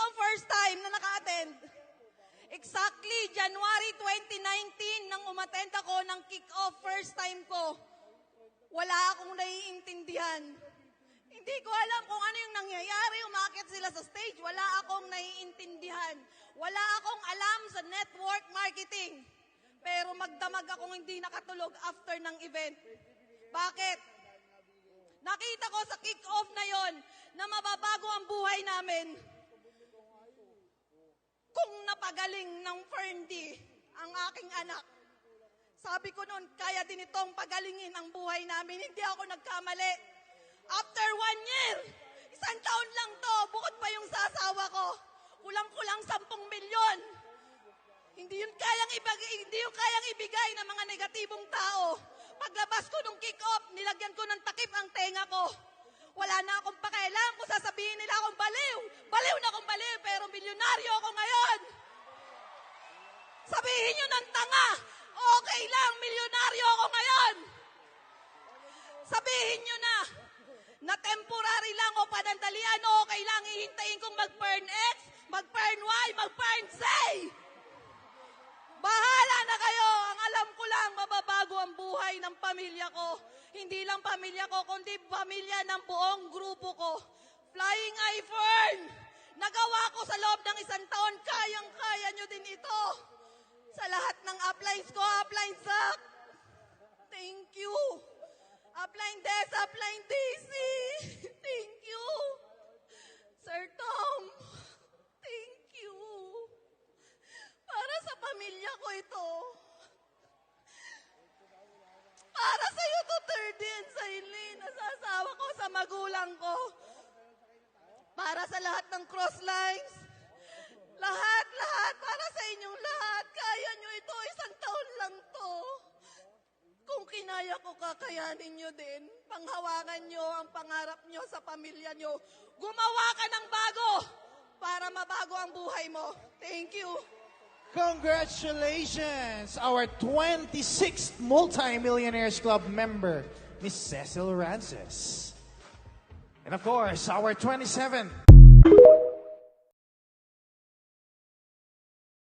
ang first time na naka-attend? Exactly, January 2019, nang umattend ako ng kick-off first time ko, wala akong naiintindihan. Hindi ko alam kung ano yung nangyayari, umakit sila sa stage, wala akong naiintindihan. Wala akong alam sa network marketing. Pero magdamag akong hindi nakatulog after ng event. Bakit? Nakita ko sa kick-off na yon na mababago ang buhay namin. Kung napagaling ng Ferndi ang aking anak. Sabi ko noon, kaya din itong pagalingin ang buhay namin. Hindi ako nagkamali. After 1 year, 1 taon lang to, bukod pa yung sasawa ko. Kulang-kulang 10 milyon. Hindi yun kayang ibigay ng mga negatibong tao. Paglabas ko nung kick-off, nilagyan ko ng takip ang tenga ko. Wala na akong pakialam kung sasabihin nila akong baliw. Baliw na akong baliw, pero milyonaryo ako ngayon. Sabihin nyo ng tanga, okay lang, milyonaryo ako ngayon. Sabihin nyo na temporary lang o panandalian, okay lang, hihintayin kong mag-burn X, mag-burn Y, mag-burn Z. Bahala na kayo. Ang alam ko lang, mababago ang buhay ng pamilya ko. Hindi lang pamilya ko, kundi pamilya ng buong grupo ko. Flying iFern! Nagawa ko sa loob ng 1 taon, kayang-kaya nyo din ito. Sa lahat ng uplines ko, upline Zach. Thank you. Upline Des, upline Daisy. Thank you. Sir Tom. Thank you. Para sa pamilya ko ito. Para sa iyo to, Terdin, sa Eileen, nasasawa ko sa magulang ko. Para sa lahat ng crosslines. Lahat, para sa inyong lahat. Kaya nyo ito, 1 taon lang to. Kung kinaya ko, kakayanin nyo din. Panghawakan nyo ang pangarap nyo sa pamilya nyo. Gumawa ka ng bago para mabago ang buhay mo. Thank you. Congratulations, our 26th Multi-Millionaires Club member, Miss Cecil Rances. And of course, our 27th